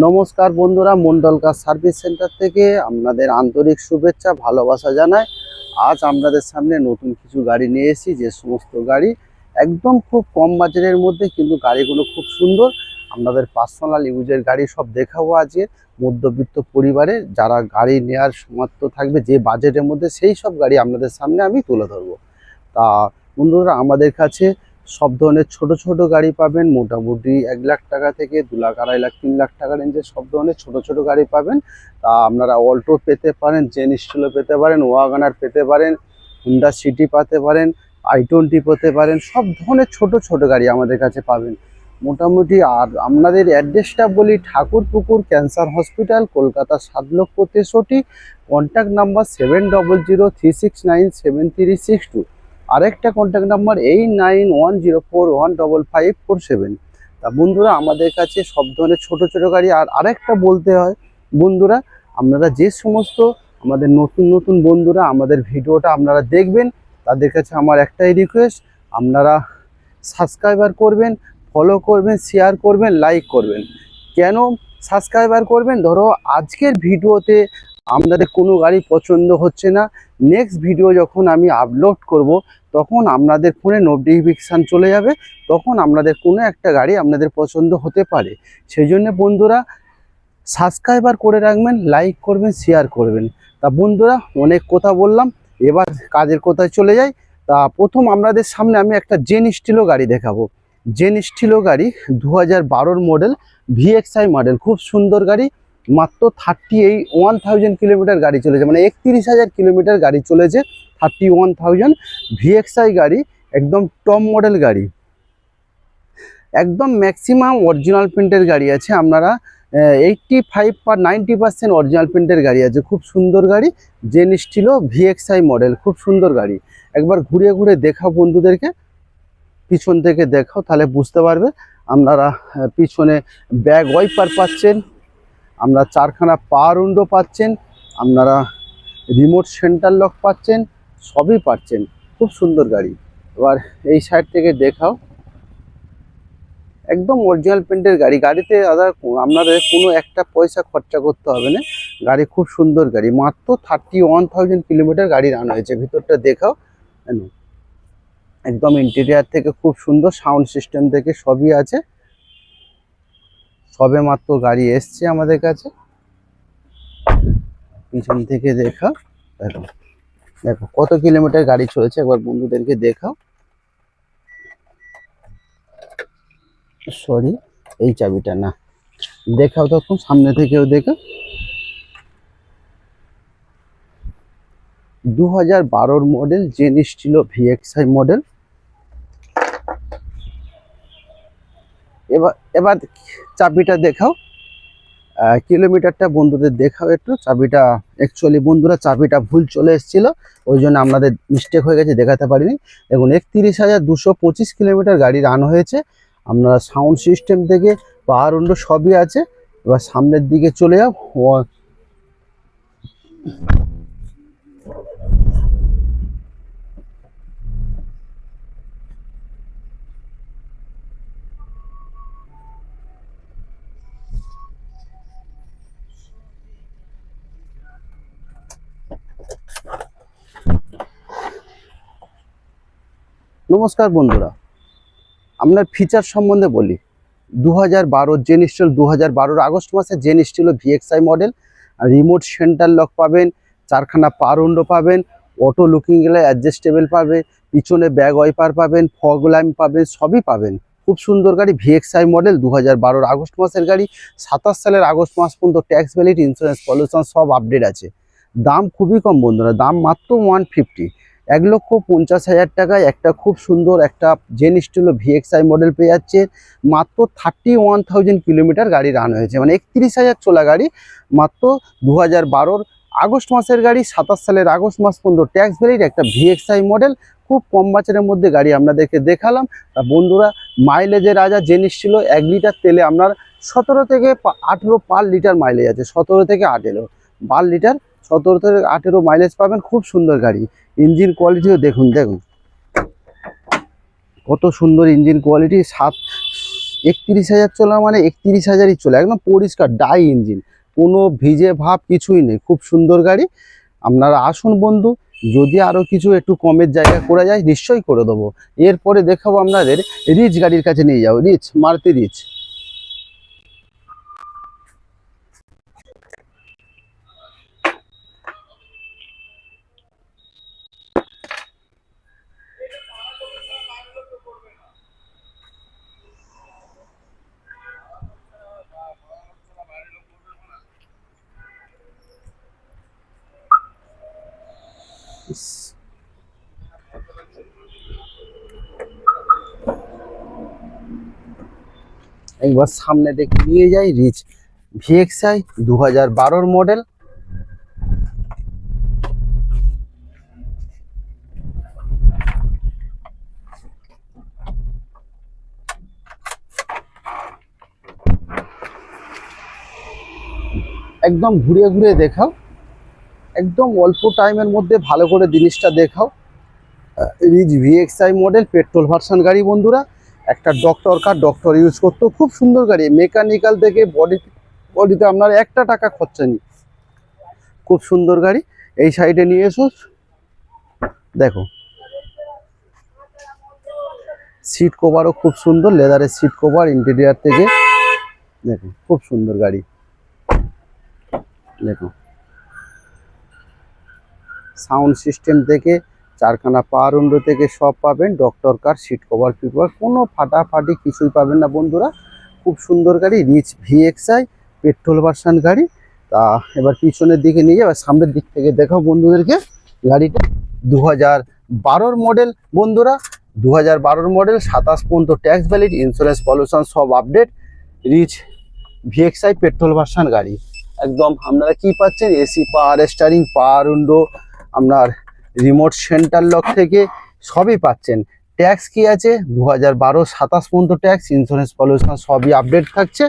নমস্কার বন্ধুরা, Mondal car service centre থেকে আপনাদের আন্তরিক শুভেচ্ছা ভালোবাসা জানাই। আজ আপনাদের সামনে নতুন কিছু গাড়ি নিয়ে এসেছি, যে সমস্ত গাড়ি একদম খুব কম বাজেটের মধ্যে, কিন্তু গাড়িগুলো খুব সুন্দর। আপনাদের পার্সোনাল ইউজের গাড়ি সব দেখাবো আজকে। মধ্যবিত্ত পরিবারে যারা গাড়ি নেওয়ার সামর্থ্য থাকবে যে বাজেটের মধ্যে, সেই সব গাড়ি আপনাদের সামনে আমি তুলে ধরবো। তা বন্ধুরা, আমাদের কাছে সব ধরনের ছোট ছোট গাড়ি পাবেন, মোটামুটি 1 লাখ টাকা থেকে 2 লাখ, 2.5 লাখ, 3 লাখ টাকা রেঞ্জের সব ধরনের ছোট ছোট গাড়ি পাবেন। তা আপনারা অল্টো পেতে পারেন, জেন স্টিলও পেতে পারেন, ওয়াগনার পেতে পারেন, হুন্ডা সিটি পেতে পারেন, i20 পেতে পারেন। সব ধরনের ছোট ছোট গাড়ি আমাদের কাছে পাবেন মোটামুটি। আর আপনাদের অ্যাড্রেসটা বলি, Thakurpukur cancer hospital, Kolkata 7,63,। Contact number 7003697362। আরেকটা কন্ট্যাক্ট নাম্বার 8910415547। তা বন্ধুরা, আমাদের কাছে সব ধরনের ছোট ছোট গাড়ি। আর আরেকটা বলতে হয় বন্ধুরা, আপনারা যে সমস্ত আমাদের নতুন নতুন বন্ধুরা আমাদের ভিডিওটা আপনারা দেখবেন, তাদের কাছে আমার একটাই রিকোয়েস্ট, আপনারা সাবস্ক্রাইবার করবেন, ফলো করবেন, শেয়ার করবেন, লাইক করবেন। কেন সাবস্ক্রাইবার করবেন? ধরো আজকের ভিডিওতে আপনাদের কোনো গাড়ি পছন্দ হচ্ছে না, নেক্সট ভিডিও যখন আমি আপলোড করব তখন আপনাদের ফোনে নোটিফিকেশান চলে যাবে, তখন আপনাদের কোনো একটা গাড়ি আপনাদের পছন্দ হতে পারে। সেই জন্য বন্ধুরা সাবস্ক্রাইবার করে রাখবেন, লাইক করবেন, শেয়ার করবেন। তা বন্ধুরা, অনেক কথা বললাম, এবার কাজের কথায় চলে যাই। তা প্রথম আপনাদের সামনে আমি একটা জেন স্টিলো গাড়ি দেখাবো। জেন স্টিলো গাড়ি 2012 মডেল, ভিএক্সআই মডেল, খুব সুন্দর গাড়ি। মাত্র 31,000 কিলোমিটার গাড়ি চলেছে, মানে 31,000 কিলোমিটার গাড়ি চলেছে। 31,000 ভিএক্সআই গাড়ি, একদম টপ মডেল গাড়ি, একদম ম্যাক্সিমাম অরিজিনাল প্রিন্টের গাড়ি আছে। আপনারা 85 বা 90% অরিজিনাল প্রিন্টের গাড়ি আছে। খুব সুন্দর গাড়ি, জেন স্টিলো ভিএক্সআই মডেল, খুব সুন্দর গাড়ি। একবার ঘুরে ঘুরে দেখাও বন্ধুদেরকে, পিছন থেকে দেখাও, তাহলে বুঝতে পারবে। আপনারা পিছনে ব্যাক ওয়াইপার পাচ্ছেন, আপনারা 4খানা পাওয়ার উইন্ডো পাচ্ছেন, আপনারা রিমোট সেন্টার লক পাচ্ছেন, সবই পাচ্ছেন। খুব সুন্দর গাড়ি। এবার এই সাইড থেকে দেখাও, একদম অরিজিনাল প্রিন্টের গাড়ি। গাড়িতে আপনাদের কোনো একটা পয়সা খরচা করতে হবে না। গাড়ি খুব সুন্দর গাড়ি, মাত্র 31,000 কিলোমিটার গাড়ি রান হয়েছে। ভিতরটা দেখাও, একদম ইন্টেরিয়ার থেকে খুব সুন্দর, সাউন্ড সিস্টেম থেকে সবই আছে। সবে মাত্র গাড়ি এসছে আমাদের কাছে। পিছন থেকে দেখাও, দেখো দেখো কত কিলোমিটার গাড়ি চলেছে, একবার বন্ধুদেরকে দেখাও। সরি, এই চাবিটা না, দেখাও তখন সামনে থেকেও দেখো। 2012 model, gen Estilo VXI model. এবার চাবিটা দেখাও, কিলোমিটারটা বন্ধুদের দেখাও একটু। চাবিটা অ্যাকচুয়ালি বন্ধুরা চাবিটা ভুল চলে এসেছিলো, ওই জন্য আপনাদের মিস্টেক হয়ে গেছে, দেখাতে পারিনি। দেখুন 31,225 কিলোমিটার গাড়ি রান হয়েছে। আপনারা সাউন্ড সিস্টেম থেকে পাওয়ার উইন্ডো সবই আছে। এবার সামনের দিকে চলে যাও। নমস্কার বন্ধুরা, আপনার ফিচার সম্বন্ধে বলি। 2012 জেন স্টিল, 2012 আগস্ট মাসে Zen Estilo VXI model. Remote centre lock পাবেন, 4খানা পাওয়ার উইন্ডো পাবেন, অটো লুকিং গ্লাস অ্যাডজাস্টেবল পাবে, পিছনে ব্যাক ওয়াইপার পাবেন, ফগ ল্যাম্প পাবেন, সবই পাবেন। খুব সুন্দর গাড়ি, ভিএক্সআই মডেল, 2012 আগস্ট মাসের গাড়ি। 27 সালের আগস্ট মাস পর্যন্ত ট্যাক্স ভ্যালিড, ইন্স্যুরেন্স, পলিউশন সব আপডেট আছে। দাম খুবই কম বন্ধুরা, দাম মাত্র 150, 1,50,000 টাকায় একটা খুব সুন্দর একটা জেন স্টিলো ভিএক্সআই মডেল পেয়ে যাচ্ছে। মাত্র 31,000 কিলোমিটার গাড়ি রান হয়েছে, মানে 31,000 চলা গাড়ি। মাত্র 2012 আগস্ট মাসের গাড়ি, 27 সালের আগস্ট মাস পর্যন্ত ট্যাক্স ভ্যালিড একটা ভিএক্সআই মডেল। খুব কম বাজারের মধ্যে গাড়ি আপনাদেরকে দেখালাম। তা বন্ধুরা, মাইলেজের রাজা জেন স্টিলো। 1 লিটার তেলে আপনার 17 থেকে 18 পার লিটার মাইলেজ আছে, 17 থেকে 18 পার লিটার, 17 থেকে 18 মাইলেজ পাবেন। খুব সুন্দর গাড়ি। ইঞ্জিন কোয়ালিটিও দেখুন, দেখুন কত সুন্দর ইঞ্জিন কোয়ালিটি। 31,000 চলা মানে 31,000ই চলে, একদম পরিষ্কার ডাই ইঞ্জিন, কোনো ভিজে ভাব কিছুই নেই, খুব সুন্দর গাড়ি। আপনারা আসুন বন্ধু, যদি আরও কিছু একটু কমের জায়গা করে যায় নিশ্চয়ই করে দেবো। এরপরে দেখাবো আপনাদের রিচ গাড়ির কাছে নিয়ে যাও, রিচ, মারুতি রিচ। একবার সামনে দেখে নিয়ে যাই, রিচ ভিএক্সআই 2012 মডেল। একদম ঘুরে ঘুরে দেখাও, একদম অল্প টাইমের মধ্যে ভালো করে জিনিসটা দেখাও। Ritz VXI model, petrol version গাড়ি বন্ধুরা। একটা ডক্টর কার, ডক্টর ইউজ করতো, খুব সুন্দর গাড়ি। মেকানিক্যাল থেকে বডিতে আপনার একটা টাকা খরচা নেই, খুব সুন্দর গাড়ি। এই সাইডে নিয়ে এসো, দেখো সিট কভারও খুব সুন্দর, লেদারের সিট কভার ইন্টেরিয়ার থেকে, দেখো খুব সুন্দর গাড়ি। দেখো সাউন্ড সিস্টেম থেকে, চারখানা পাওয়ার উইন্ডো থেকে সব পাবেন। ডক্টর কার, সিট কভার ফিকভার কোনো ফাটাফাটি কিছুই পাবেন না বন্ধুরা, খুব সুন্দর গাড়ি। রিচ ভিএক্সআই পেট্রোল ভার্সন গাড়ি। তা এবার পিছনের দিকে নিয়ে যাবে, সামনের দিক থেকে দেখাও বন্ধুদেরকে গাড়িটা। 2012 মডেল বন্ধুরা, 2012 মডেল, 27 পর্যন্ত ট্যাক্স ভ্যালিড, ইন্স্যুরেন্স পলিউশন সব update. Ritz VXI petrol version গাড়ি। একদম আপনারা কি পাচ্ছেন, AC power steering, power window, আপনার রিমোট সেন্টার লক থেকে সবই পাচ্ছেন। ট্যাক্স কি আছে 2012 27 পর্যন্ত ট্যাক্স, ইন্স্যুরেন্স পলিউশন সবই আপডেট থাকছে।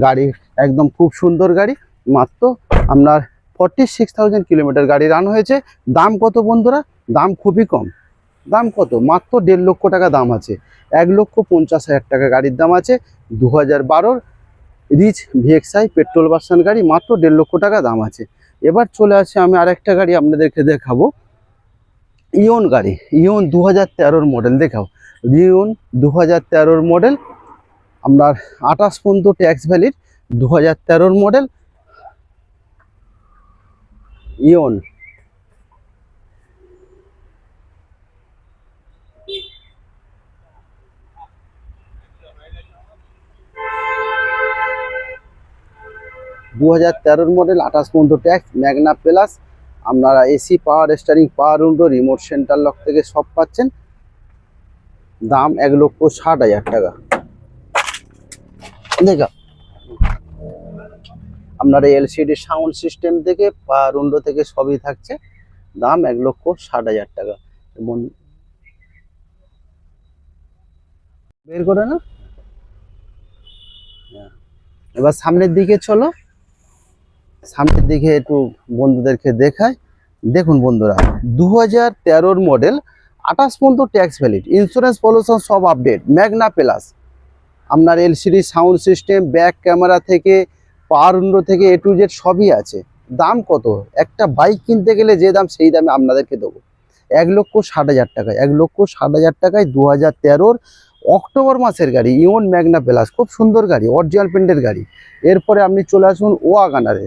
গাড়ি একদম খুব সুন্দর গাড়ি। মাত্র আপনার 46,000 কিলোমিটার গাড়ি রান হয়েছে। দাম কত বন্ধুরা? দাম খুবই কম। দাম কত? মাত্র 1.5 লক্ষ টাকা দাম আছে। 1,50,000 টাকা গাড়ির দাম আছে। 2012 রিচ ভিএক্সআই পেট্রোল ভার্সন গাড়ি, মাত্র 1.5 লক্ষ টাকা দাম আছে। এবার চলে আসে আমি আরেকটা গাড়ি আপনাদেরকে দেখাবো, ইওন গাড়ি। ইওন 2013 মডেল দেখাও। ইওন 2013 মডেল, আপনার 28 পর্যন্ত ট্যাক্স ভ্যালিড, 2013 মডেল ইওন। দু 2013 মডেল, 28 পর্যন্ত ট্যাক্স, ম্যাগনা প্লাস। আপনারা AC power steering, power window, remote centre lock থেকে সব পাচ্ছেন। দাম 1,60,000 টাকা। দেখা আপনার এলসিডি সাউন্ড সিস্টেম থেকে, পাওয়ার উইন্ডো থেকে সবই থাকছে। দাম 1,60,000 টাকা। এবং বের করে না, এবার সামনের দিকে চলো, সামনের দিকে একটু বন্ধুদেরকে দেখায়। দেখুন বন্ধুরা, 2013 মডেল, 28 পর্যন্ত ট্যাক্স ভ্যালিড, ইন্স্যুরেন্স পলিউশন সব আপডেট, ম্যাগনা প্লাস। আপনার LCD sound system, back camera থেকে, পাওয়ার উইন্ডো থেকে এ টু জেড সবই আছে। দাম কত? একটা বাইক কিনতে গেলে যে দাম সেই দামে আপনাদেরকে দেবো, 1,60,000 টাকায়। 1,60,000 টাকায় 2013 অক্টোবর মাসের গাড়ি, ইওন ম্যাগনা প্লাস, খুব সুন্দর গাড়ি, অরিজিনাল প্রিন্টের গাড়ি। এরপরে আপনি চলে আসুন ওয়াগনারে।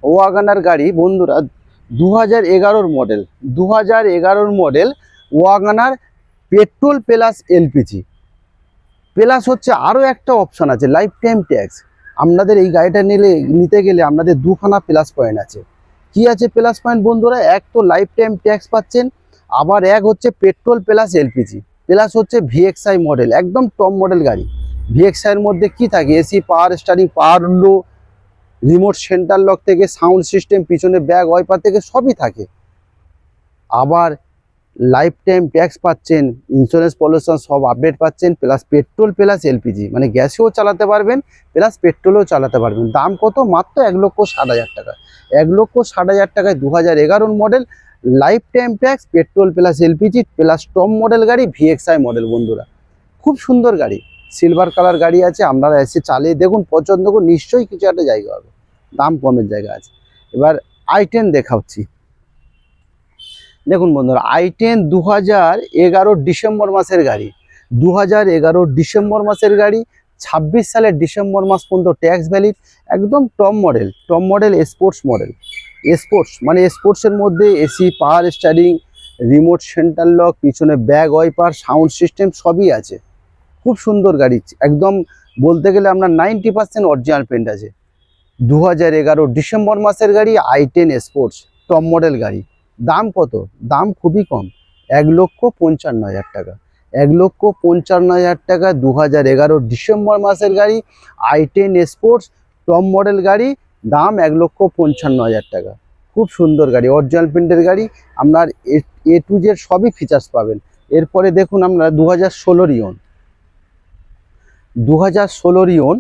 ওয়াগনার গাড়ি বন্ধুরা 2011 model, 2011 model WagonR, petrol plus LPG plus হচ্ছে আরও একটা অপশান আছে, লাইফ টাইম ট্যাক্স। আপনাদের এই গাড়িটা নিতে গেলে আপনাদের দুখানা প্লাস পয়েন্ট আছে। কি আছে প্লাস পয়েন্ট বন্ধুরা? এক তো লাইফ টাইম ট্যাক্স পাচ্ছেন, আবার এক হচ্ছে পেট্রোল প্লাস এলপিজি প্লাস হচ্ছে ভিএক্সআই মডেল, একদম টপ মডেল গাড়ি। ভিএক্সআইয়ের মধ্যে কি থাকে? AC power steering, power window, remote centre lock থেকে, সাউন্ড সিস্টেম, পিছনে ব্যাগ ওয়াইপার থেকে সবই থাকে। আবার লাইফ টাইম ট্যাক্স পাচ্ছেন, ইন্স্যুরেন্স পলিউশন সব আপডেট পাচ্ছেন, প্লাস পেট্রোল প্লাস এলপিজি, মানে গ্যাসেও চালাতে পারবেন প্লাস পেট্রোলেও চালাতে পারবেন। দাম কত? মাত্র 1,60,000 টাকা। 1,60,000 টাকায় 2011 model, life time tax, petrol plus LPG plus top model গাড়ি, ভিএক্সআই মডেল বন্ধুরা, খুব সুন্দর গাড়ি। সিলভার কালার গাড়ি আছে, আপনারা এসে চালিয়ে দেখুন, পছন্দ করুন, নিশ্চয়ই কিছু একটা জায়গা হবে, দাম কমের জায়গা আছে। এবার i10 দেখাচ্ছি। দেখুন বন্ধুরা, i10 2011 ডিসেম্বর মাসের গাড়ি, 2011 ডিসেম্বর মাসের গাড়ি, 26 সালের ডিসেম্বর মাস পর্যন্ত ট্যাক্স ভ্যালিড, একদম top model sports model. Sports মানে স্পোর্টসের মধ্যে AC, power steering, remote centre lock, পিছনে ব্যাগ ওয়াইপার, সাউন্ড সিস্টেম সবই আছে। খুব সুন্দর গাড়ি, একদম বলতে গেলে আপনার 90% অরিজিনাল পেন্ট আছে। 2011 ডিসেম্বর মাসের গাড়ি, i10 স্পোর্টস, টপ মডেল গাড়ি। দাম কত? দাম খুবই কম, 1,55,000 টাকা। 1,55,000 টাকা 2011 ডিসেম্বর মাসের গাড়ি, i10 স্পোর্টস, টপ মডেল গাড়ি, দাম 1,55,000 টাকা। খুব সুন্দর গাড়ি, অরিজিনাল প্রিন্টের গাড়ি, আপনার এ টু জেড সবই ফিচার্স পাবেন। এরপরে দেখুন আপনারা 2016 ইয়ন, 2016 ইয়ন,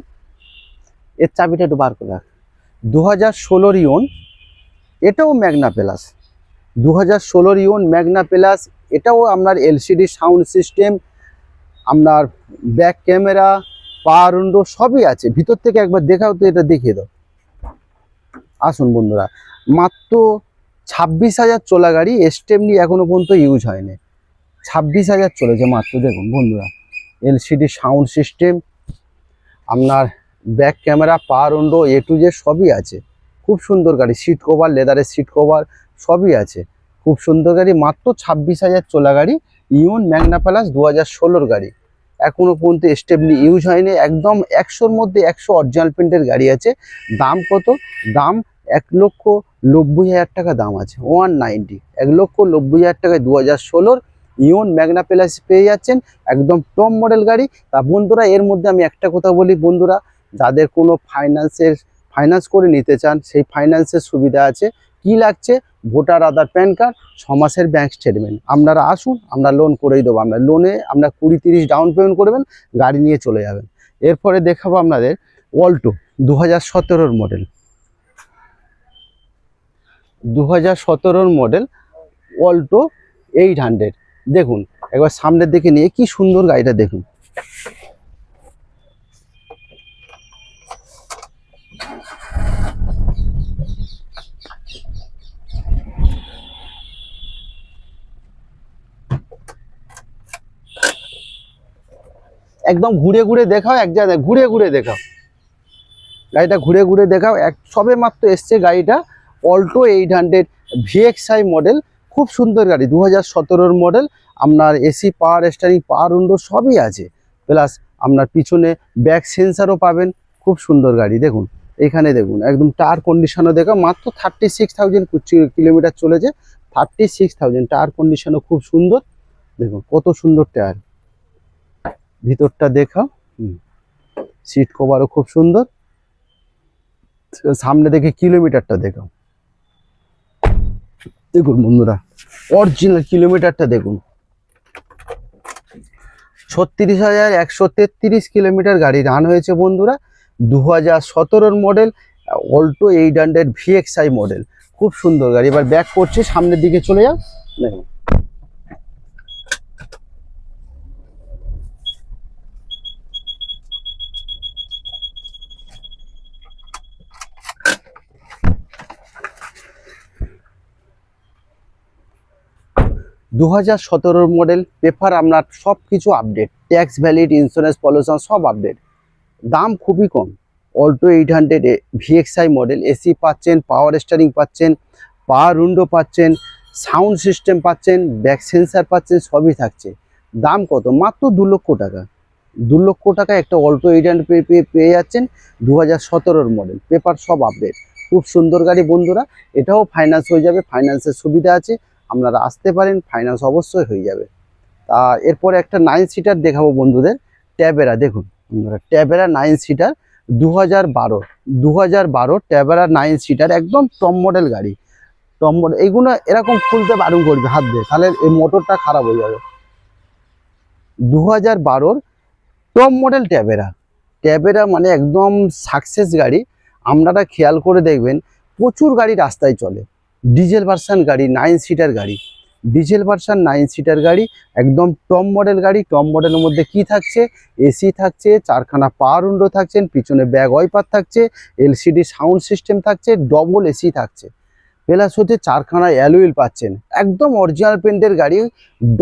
এর চাবিটা একটু বার করে রাখ। 2016 ইয়ন, এটাও ম্যাগনা প্লাস, 2016 ইয়ন ম্যাগনা প্লাস, এটাও আপনার এলসিডি সাউন্ড সিস্টেম, আপনার ব্যাক ক্যামেরা, পাওয়ার উইন্ডো সবই আছে। ভিতর থেকে একবার দেখাও তো, এটা দেখিয়ে দাও। আসুন বন্ধুরা, মাত্র 26,000 চলা গাড়ি, স্টেপনি এখনো পর্যন্ত ইউজ হয়নি, 26,000 চলেছে মাত্র। দেখুন বন্ধুরা, এলসিডি সাউন্ড সিস্টেম, আপনার back camera, power window, A to Z সবই আছে। খুব সুন্দর গাড়ি, সিট কভার, লেদারের সিট কভার সবই আছে। খুব সুন্দর গাড়ি, মাত্র 26,000 চলা গাড়ি, ইয়ন ম্যাগনা প্লাস 2016 গাড়ি, এখনো পর্যন্ত স্টেপনি ইউজ হয়নি, একদম 100-র মধ্যে 100 অরিজিনাল প্রিন্টের গাড়ি আছে। দাম কত? দাম 1,90,000 টাকা দাম আছে, 190, 1,90,000 টাকায় 2016 ইয়ন ম্যাগনা প্লাস পেয়ে যাচ্ছেন, একদম টপ মডেল গাড়ি। তা বন্ধুরা, এর মধ্যে আমি একটা কথা বলি বন্ধুরা, যাদের কোনো ফাইন্যান্স করে নিতে চান, সেই ফাইন্যান্সের সুবিধা আছে। কি লাগছে? ভোটার আধার, প্যান কার্ড, 6 মাসের ব্যাংক স্টেটমেন্ট। আপনারা আসুন, আমরা লোন করেই দেবো। আমরা লোনে আমরা 20-30 ডাউন পেমেন্ট করবেন, গাড়ি নিয়ে চলে যাবেন। এরপরে দেখাবো আপনাদের অল্টো 2017 মডেল, 2017 মডেল অল্টো 800। দেখুন একবার সামনের দিকে নিয়ে, কি সুন্দর গাড়িটা দেখুন। একদম ঘুরে ঘুরে দেখাও, এক জায়গায় ঘুরে ঘুরে দেখাও গাড়িটা, ঘুরে ঘুরে দেখাও। সবে মাত্র এসছে গাড়িটা, অল্টো 800 ভিএক্সআই মডেল। খুব সুন্দর গাড়ি, 2017 মডেল। আপনার এসি, পাওয়ার স্টিয়ারিং, পাওয়ার উইন্ডো সবই আছে, প্লাস আপনার পিছনে ব্যাক সেন্সারও পাবেন। খুব সুন্দর গাড়ি দেখুন, এখানে দেখুন একদম টায়ার কন্ডিশনও দেখো, মাত্র 36,000 কিলোমিটার চলেছে, 36,000। টায়ার কন্ডিশনও খুব সুন্দর, দেখুন কত সুন্দর টায়ার। ভিতরটা দেখাও, সিট কভারও খুব সুন্দর। সামনে দেখে কিলোমিটারটা দেখাও, দেখুন বন্ধুরা, অরিজিনাল কিলোমিটারটা দেখুন, 36,133 কিলোমিটার গাড়ি রান হয়েছে বন্ধুরা। 2017 মডেল অল্টো 800 ভিএক্সআই মডেল, খুব সুন্দর গাড়ি। এবার ব্যাক করছি, সামনের দিকে চলে যাও। দেখুন 2017 মডেল পেপার, আপনার সব কিছু update, tax valid, insurance, pollution সব আপডেট। দাম খুবই কম, অল্টো 800 ভিএক্সআই মডেল। এসি পাচ্ছেন, পাওয়ার স্টিয়ারিং পাচ্ছেন, পাওয়ার উইন্ডো পাচ্ছেন, সাউন্ড সিস্টেম পাচ্ছেন, ব্যাক সেন্সার পাচ্ছেন, সবই থাকছে। দাম কত? মাত্র 2 লক্ষ টাকা। 2 লক্ষ টাকা একটা অল্টো 800 পেয়ে যাচ্ছেন, 2017 মডেল, পেপার সব আপডেট। খুব সুন্দর গাড়ি বন্ধুরা, এটাও ফাইন্যান্স হয়ে যাবে, ফাইন্যান্সের সুবিধা আছে, আপনারা আসতে পারেন, ফাইন্যান্স অবশ্যই হয়ে যাবে। তা এরপরে একটা 9 সিটার দেখাবো বন্ধুদের, ট্যাবেরা। দেখুন বন্ধুরা, ট্যাবেরা 9 সিটার 2012 ট্যাবেরা 9 সিটার, একদম টপ মডেল গাড়ি। টপ মডেল এইগুলো এরকম খুলতে বারণ করবে হাত দিয়ে, তাহলে এই মোটরটা খারাপ হয়ে যাবে। 2012 টপ মডেল ট্যাবেরা, ট্যাবেরা মানে একদম সাকসেস গাড়ি। আপনারা খেয়াল করে দেখবেন, প্রচুর গাড়ি রাস্তায় চলে, ডিজেল ভার্সন গাড়ি, 9 সিটার গাড়ি, ডিজেল ভার্সন 9 সিটার গাড়ি, একদম টপ মডেল গাড়ি। টপ মডেলের মধ্যে কি থাকছে? এসি থাকছে, 4খানা পাওয়ার উইন্ডো থাকছে, পিছনে ব্যাক ওয়াইপার থাকছে, এলসিডি সাউন্ড সিস্টেম থাকছে, ডবল এসি থাকছে, প্লাস হচ্ছে 4খানা অ্যালুইল পাচ্ছেন। একদম অরিজিনাল পেন্টের গাড়ি,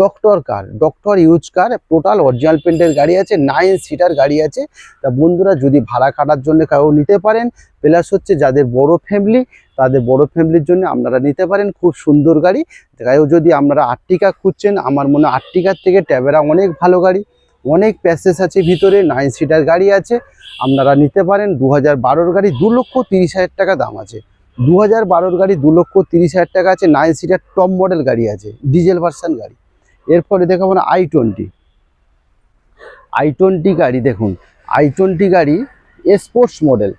doctor car, doctor use car, total original পেন্টের গাড়ি আছে, 9 সিটার গাড়ি আছে। তা বন্ধুরা যদি ভাড়া কাটার জন্য কেউ নিতে পারেন, প্লাস হচ্ছে যাদের বড় ফ্যামিলি, তাদের বড় ফ্যামিলির জন্য আপনারা নিতে পারেন। খুব সুন্দর গাড়ি। তাইও যদি আপনারা আর্টিকা খুঁজছেন, আমার মনে হয় আর্টিকার থেকে ট্যাভেরা অনেক ভালো গাড়ি, অনেক প্যাসেজ আছে ভিতরে, 9 সিটার গাড়ি আছে, আপনারা নিতে পারেন। 2012 গাড়ি 2,30,000 টাকা দাম আছে। 2012 গাড়ি 2,30,000 টাকা আছে, 9 সিটার টপ মডেল গাড়ি আছে, ডিজেল ভার্সন গাড়ি। এরপরে দেখাবো না i20 গাড়ি। দেখুন i20 গাড়ি স্পোর্টস মডেল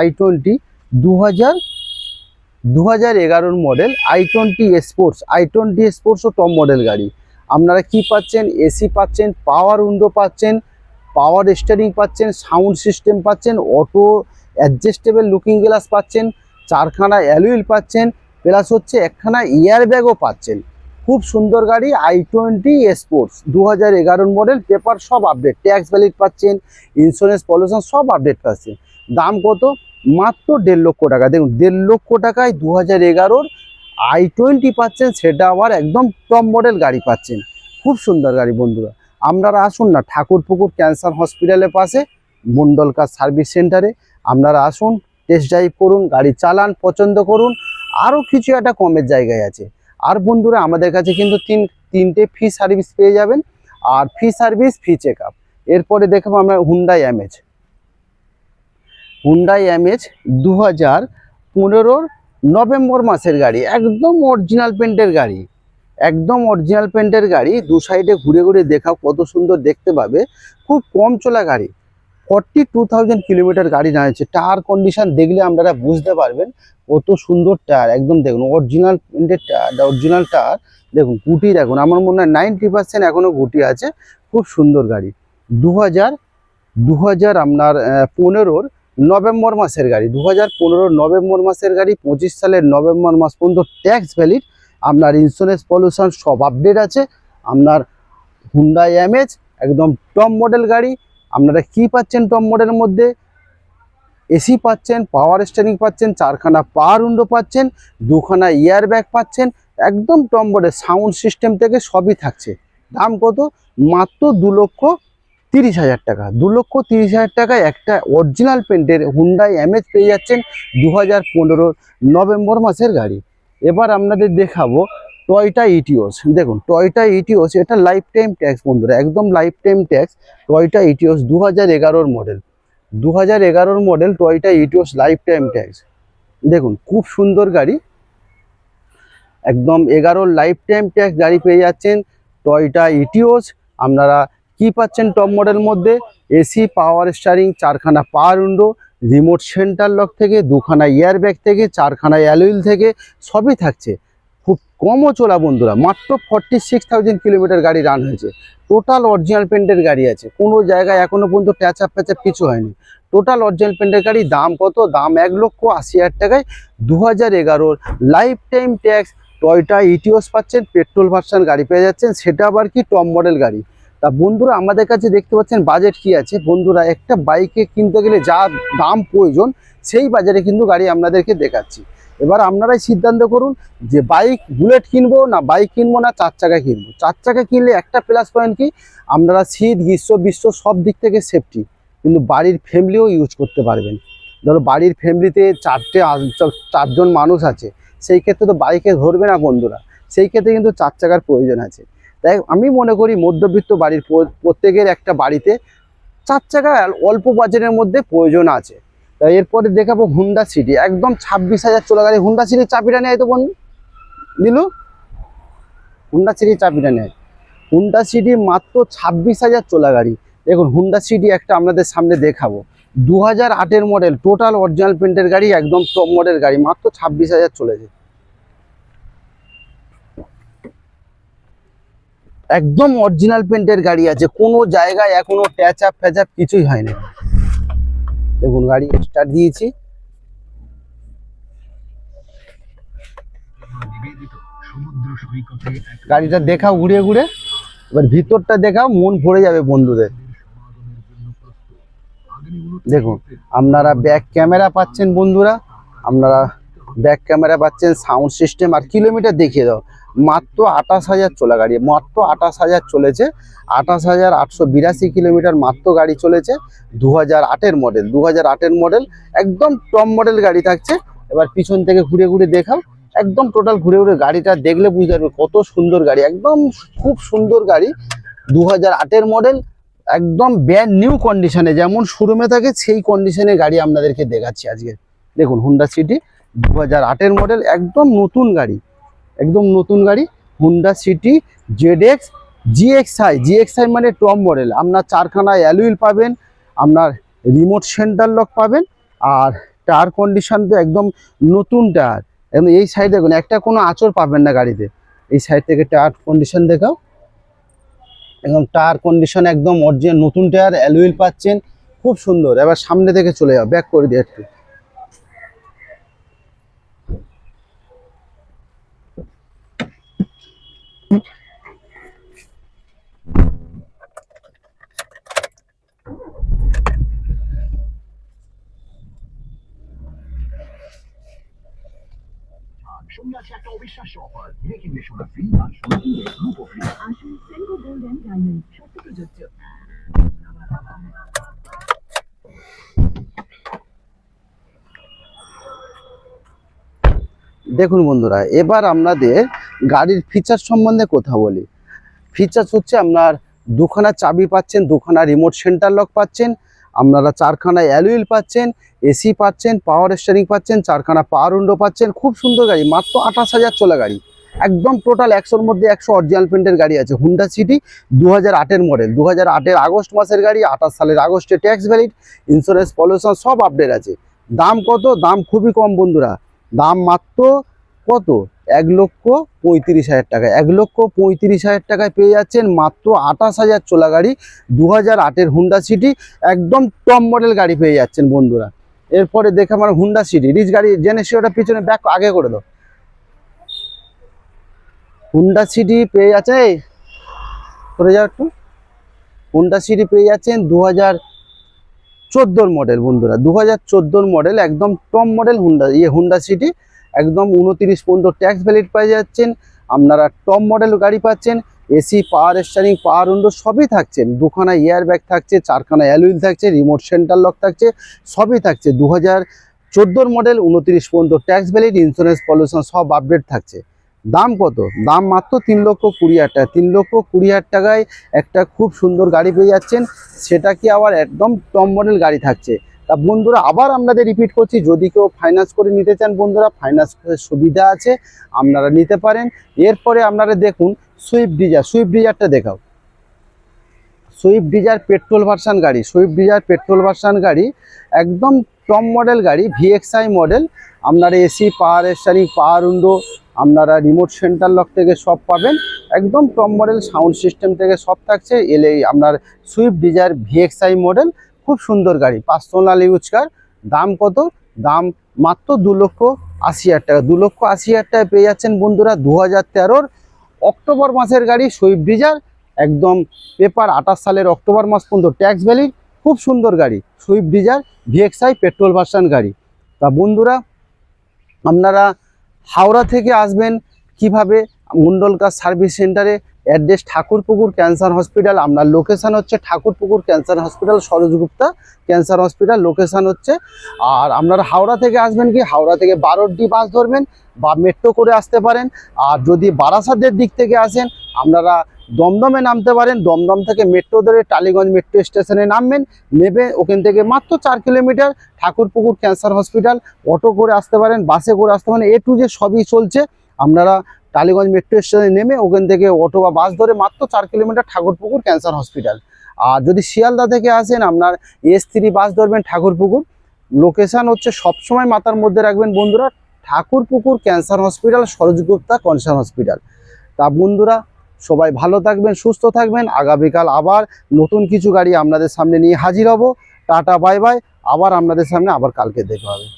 i20 2011 মডেল i20 স্পোর্টসও টপ মডেল গাড়ি। আপনারা কি পাচ্ছেন? এসি পাচ্ছেন, পাওয়ার উইন্ডো পাচ্ছেন, পাওয়ার স্টিয়ারিং পাচ্ছেন, সাউন্ড সিস্টেম পাচ্ছেন, অটো অ্যাডজাস্টেবল লুকিং গ্লাস পাচ্ছেন, 4খানা অ্যালুইল পাচ্ছেন, প্লাস হচ্ছে 1খানা এয়ার ব্যাগও পাচ্ছেন। খুব সুন্দর গাড়ি i20 স্পোর্টস 2011 মডেল। পেপার সব আপডেট, ট্যাক্স ভ্যালিড পাচ্ছেন, ইন্স্যুরেন্স পলিউশন সব আপডেট পাচ্ছেন। দাম কত? মাত্র 1.5 লক্ষ টাকা। দেখুন 1.5 লক্ষ টাকায় 2011 i20 পাচ্ছেন, সেটা আবার একদম টপ মডেল গাড়ি পাচ্ছেন। খুব সুন্দর গাড়ি বন্ধুরা। আপনারা আসুন না ঠাকুরপুকুর ক্যান্সার হসপিটালের পাশে মন্ডল কার সার্ভিস সেন্টারে, আপনারা আসুন, টেস্ট ড্রাইভ করুন, গাড়ি চালান, পছন্দ করুন। আরও কিছু একটা কমের জায়গায় আছে। আর বন্ধুরা আমাদের কাছে কিন্তু তিনটে ফ্রি সার্ভিস পেয়ে যাবেন, আর free service free check up. এরপরে দেখাবো আমরা হুন্ডাই অ্যামেজ 2015 নভেম্বর মাসের গাড়ি, একদম অরিজিনাল পেন্টের গাড়ি। দু সাইডে ঘুরে ঘুরে দেখাও, কত সুন্দর দেখতে পাবে। খুব কম চলা গাড়ি, 42,000 কিলোমিটার গাড়ি দাঁড়িয়েছে। টায়ার কন্ডিশন দেখলে আপনারা বুঝতে পারবেন কত সুন্দর টায়ার। একদম দেখুন অরিজিনাল পেন্টের টায়ার। দেখুন গুটি দেখুন, আমার মনে হয় 90% এখনো গুটি আছে। খুব সুন্দর গাড়ি। 2000 আপনার 15 নভেম্বর মাসের গাড়ি, 2015 নভেম্বর মাসের গাড়ি, 25 সালের নভেম্বর মাস পর্যন্ত ট্যাক্স ভ্যালিড। আপনার ইন্স্যুরেন্স পলিউশন সব আপডেট আছে। আপনার হুন্ডাই অ্যামেজ একদম টপ মডেল গাড়ি। আপনারা কি পাচ্ছেন টপ মডেলের মধ্যে? এসি পাচ্ছেন, পাওয়ার স্টিয়ারিং পাচ্ছেন, 4খানা পাওয়ার উইন্ডো পাচ্ছেন, 2খানা এয়ার ব্যাগ পাচ্ছেন, একদম টপ মডেল। সাউন্ড সিস্টেম থেকে সবই থাকছে। দাম কত? মাত্র 2,30,000 টাকা। 2,30,000 টাকায় একটা অরিজিনাল পেন্টের হুন্ডাই অ্যামেজ পেয়ে যাচ্ছেন 2015 নভেম্বর মাসের গাড়ি। এবার আপনাদের দেখাবো টয়োটা ইটিওস। দেখুন টয়োটা ইটিওস, এটা লাইফ টাইম ট্যাক্স বন্ধুরা, একদম lifetime tax. Toyota Etios 2011 model Toyota Etios lifetime tax. দেখুন খুব সুন্দর গাড়ি, একদম 11 লাইফ টাইম ট্যাক্স গাড়ি পেয়ে যাচ্ছেন টয়োটা ইটিওস। আপনারা কি পাচ্ছেন টপ মডেল মধ্যে? এসি, পাওয়ার স্টিয়ারিং, 4খানা power window, remote centre lock থেকে, 2খানা এয়ার ব্যাগ থেকে, 4খানা অ্যালুইল থেকে সবই থাকছে। খুব কমও চলা বন্ধুরা, মাত্র 46,000 কিলোমিটার গাড়ি রান হয়েছে। টোটাল অরিজিনাল পেন্টের গাড়ি আছে, কোনো জায়গায় এখনো পর্যন্ত ট্যাচআপ কিছু হয়নি। টোটাল অরিজিনাল পেন্টের গাড়ি। দাম কত? দাম 1,80,000 টাকায় 2011 লাইফ টাইম ট্যাক্স টয়োটা ইটিওস পাচ্ছেন। পেট্রোল ভার্সন গাড়ি পেয়ে যাচ্ছেন, সেটা আবার কি টপ মডেল গাড়ি। তা বন্ধুরা আমাদের কাছে দেখতে পাচ্ছেন বাজেট কি আছে। বন্ধুরা একটা বাইকে কিনতে গেলে যা দাম প্রয়োজন, সেই বাজারে কিন্তু গাড়ি আপনাদেরকে দেখাচ্ছি। এবার আপনারাই সিদ্ধান্ত করুন যে বাইক বুলেট কিনবো না, বাইক কিনবো না 4 চাকা কিনবো। 4 চাকা কিনলে একটা প্লাস পয়েন্ট কি, আপনারা শীত গ্রীষ্ম সব দিক থেকে সেফটি, কিন্তু বাড়ির ফ্যামিলিও ইউজ করতে পারবেন। ধরো বাড়ির ফ্যামিলিতে 4জন মানুষ আছে, সেই ক্ষেত্রে তো বাইকে ধরবে না বন্ধুরা, সেই ক্ষেত্রে কিন্তু 4 চাকার প্রয়োজন আছে। তাই আমি মনে করি মধ্যবিত্ত বাড়ির প্রত্যেকের একটা বাড়িতে 4 চাকা অল্প বাজেটের মধ্যে প্রয়োজন আছে। তাই এরপরে দেখাবো হুন্ডা সিটি, একদম 26,000 চলা গাড়ি। হুন্ডা সিটির চাবিটা নেয় তো বন্ধু দিলু, হুন্ডা সিটির চাবিটা নেয়। হুন্ডা সিটি মাত্র 26,000 চলা গাড়ি। দেখুন হুন্ডা সিটি একটা আপনাদের সামনে দেখাবো, 2008 মডেল, টোটাল অরিজিনাল পেন্টের গাড়ি, একদম টপ মডেল গাড়ি, মাত্র 26,000 চলেছে। একদম অরিজিনাল পেন্টের গাড়ি আছে, কোনো জায়গায় এখনো ট্যাচআপ কিছুই হয়নি। দেখুন গাড়ি স্টার্ট দিয়েছি, নিবেদিত সমুদ্র গাড়িটা দেখাও ঘুরে ঘুরে, এবার ভিতরটা দেখাও, মন ভরে যাবে বন্ধুদের। দেখুন আপনারা ব্যাক ক্যামেরা পাচ্ছেন বন্ধুরা, আপনারা ব্যাক ক্যামেরা পাচ্ছেন, সাউন্ড সিস্টেম, আর কিলোমিটার দেখিয়ে দাও। মাত্র 28,000 চলা গাড়ি, মাত্র 28,000 চলেছে, 28,882 কিলোমিটার মাত্র গাড়ি চলেছে। 2008-এর মডেল, 2008-এর মডেল, একদম টপ মডেল গাড়ি থাকছে। এবার পিছন থেকে ঘুরে ঘুরে দেখাও, একদম টোটাল ঘুরে ঘুরে গাড়িটা দেখলে বুঝতে পারবে কত সুন্দর গাড়ি, একদম খুব সুন্দর গাড়ি। 2008-এর মডেল, একদম ব্র্যান্ড নিউ কন্ডিশনে, যেমন শোরুমে থাকে সেই কন্ডিশনে গাড়ি আপনাদেরকে দেখাচ্ছি আজকে। দেখুন হুন্ডা সিটি 2008-এর মডেল, একদম নতুন গাড়ি, একদম নতুন গাড়ি। হুন্ডা সিটি ZX GXI মানে টপ মডেল। আপনার 4খানা অ্যালুইল পাবেন, আপনার রিমোট সেন্টার লক পাবেন, আর টায়ার কন্ডিশন তো একদম নতুন টায়ার। এবং এই সাইড দেখুন একটা কোনো আঁচড় পাবেন না গাড়িতে। এই সাইড থেকে টায়ার কন্ডিশন দেখাও, একদম টায়ার কন্ডিশন একদম অরিজিনাল নতুন টায়ার, অ্যালুইল পাচ্ছেন, খুব সুন্দর। এবার সামনে থেকে চলে যাও, ব্যাক করে দিয়ে একটু। শোনা আছে একটা অবিশ্বাস্য অফার, কিনে কিনলে সোনা ফ্রি আর সোনা কিনলে রূপো ফ্রি। আসুন সেনকো গোল্ড এন্ড ডায়মন্ড, সত্য প্রযোজ্য। দেখুন বন্ধুরা, এবার আপনাদের গাড়ির ফিচার সম্বন্ধে কথা বলি। ফিচার্স হচ্ছে আপনার দুখানা চাবি পাচ্ছেন, দুখানা রিমোট সেন্টার লক পাচ্ছেন, আপনারা 4খানা অ্যালুইল পাচ্ছেন, এসি পাচ্ছেন, পাওয়ার স্টিয়ারিং পাচ্ছেন, 4খানা পাওয়ার উইন্ডো পাচ্ছেন। খুব সুন্দর গাড়ি, মাত্র 28,000 চলা গাড়ি, একদম টোটাল 100-র মধ্যে 100 অরিজিনাল প্রিন্টের গাড়ি আছে। হুন্ডা সিটি 2008-এর মডেল, 2008-এর আগস্ট মাসের গাড়ি, 28 সালের আগস্টে ট্যাক্স ভ্যালিড, ইন্স্যুরেন্স পলিউশন সব আপডেট আছে। দাম কত? দাম খুবই কম বন্ধুরা, দাম মাত্র কত? 1,35,000 টাকা, 1,35,000 টাকায় পেয়ে যাচ্ছেন মাত্র 28,000 চলা গাড়ি। 2008-এর হুন্ডা সিটি, একদম টপ মডেল গাড়ি পেয়ে যাচ্ছেন বন্ধুরা। এরপরে দেখে আমার হুন্ডা সিটি রিচ গাড়ি, জেনেসিওটা পিছনে ব্যাক আগে করে দাও। হুন্ডা সিটি পেয়ে যাচ্ছে, করে যাও একটু। হুন্ডা সিটি পেয়ে যাচ্ছেন 2014-র মডেল বন্ধুরা, 2014-র মডেল, একদম টপ মডেল হুন্ডা সিটি, একদম 29 পর্যন্ত ট্যাক্স ভ্যালিড পেয়ে যাচ্ছেন। আপনারা টপ মডেল গাড়ি পাচ্ছেন, এসি, পাওয়ার স্টিয়ারিং, পাওয়ার উইন্ডো সবই থাকছেন, দুখানা এয়ার ব্যাগ থাকছে, 4খানা অ্যালুইল থাকছে, রিমোট সেন্টার লক থাকছে, সবই থাকছে। 2014-র মডেল, 29 পর্যন্ত ট্যাক্স ভ্যালিড, ইন্স্যুরেন্স পলিউশন সব আপডেট থাকছে। দাম কত? দাম মাত্র 3,20,000 টাকা। 3,20,000 টাকায় একটা খুব সুন্দর গাড়ি পেয়ে যাচ্ছেন, সেটা কি আবার একদম টপ মডেল গাড়ি থাকছে। তা বন্ধুরা আবার আপনাদের রিপিট করছি, যদি কেউ ফাইন্যান্স করে নিতে চান বন্ধুরা, ফাইন্যান্স সুবিধা আছে, আপনারা নিতে পারেন। এরপরে আপনারা দেখুন সুইফট ডিজায়ারটা দেখাও। সুইফট ডিজায়ার পেট্রোল ভার্সন গাড়ি, সুইফট ডিজায়ার পেট্রোল ভার্সন গাড়ি, একদম টপ মডেল গাড়ি, VXI মডেল। আপনারা এসি, পাওয়ার স্টিয়ারিং, পাওয়ার উইন্ডো, আপনারা রিমোট সেন্টার লক থেকে সব পাবেন, একদম টপ মডেল, সাউন্ড সিস্টেম থেকে সব থাকছে। আপনার সুইফট ডিজায়ার VXI মডেল, খুব সুন্দর গাড়ি, পার্সোনাল ইউজ কার। দাম কত? দাম মাত্র 2,80,000 টাকা। 2,80,000 টাকায় পেয়ে যাচ্ছেন বন্ধুরা 2013-র অক্টোবর মাসের গাড়ি সুইফট ডিজায়ার, একদম পেপার, 28 সালের অক্টোবর মাস পর্যন্ত ট্যাক্স ভ্যালিড, খুব সুন্দর গাড়ি Swift Dzire VXI petrol version গাড়ি। তা বন্ধুরা আপনারা হাওড়া থেকে আসবেন কিভাবে? মন্ডলকার সার্ভিস সেন্টারে, অ্যাড্রেস ঠাকুরপুকুর ক্যান্সার হসপিটাল, আপনার লোকেশান হচ্ছে Thakurpukur cancer hospital, Saroj Gupta cancer hospital location হচ্ছে। আর আপনারা হাওড়া থেকে আসবেন কি, হাওড়া থেকে 12D বাস ধরবেন বা মেট্রো করে আসতে পারেন। আর যদি বারাসাতের দিক থেকে আসেন আপনারা দমদমে নামতে পারেন, দমদম থেকে মেট্রো ধরে টালিগঞ্জ মেট্রো স্টেশনে নামবেন, নেবে ওখান থেকে মাত্র 4 kilometre Thakurpukur cancer hospital. Auto করে আসতে পারেন, বাসে করে আসতে পারেন, A to Z সবই চলছে। আপনারা টালিগঞ্জ মেট্রো স্টেশনে নেমে ওখান থেকে অটো বা বাস ধরে মাত্র 4 কিলোমিটার ঠাকুরপুকুর ক্যান্সার হসপিটাল। আর যদি শিয়ালদা থেকে আসেন আপনার S3 বাস ধরবেন ঠাকুরপুকুর। লোকেশান হচ্ছে সবসময় মাথার মধ্যে রাখবেন বন্ধুরা, Thakurpukur cancer hospital, Saroj Gupta cancer hospital. তা বন্ধুরা সবাই ভালো থাকবেন, সুস্থ থাকবেন। আগামীকাল আবার নতুন কিছু গাড়ি আপনাদের সামনে নিয়ে হাজির হব। টাটা বাই বাই, আবার আপনাদের সামনে আবার কালকে দেখা হবে।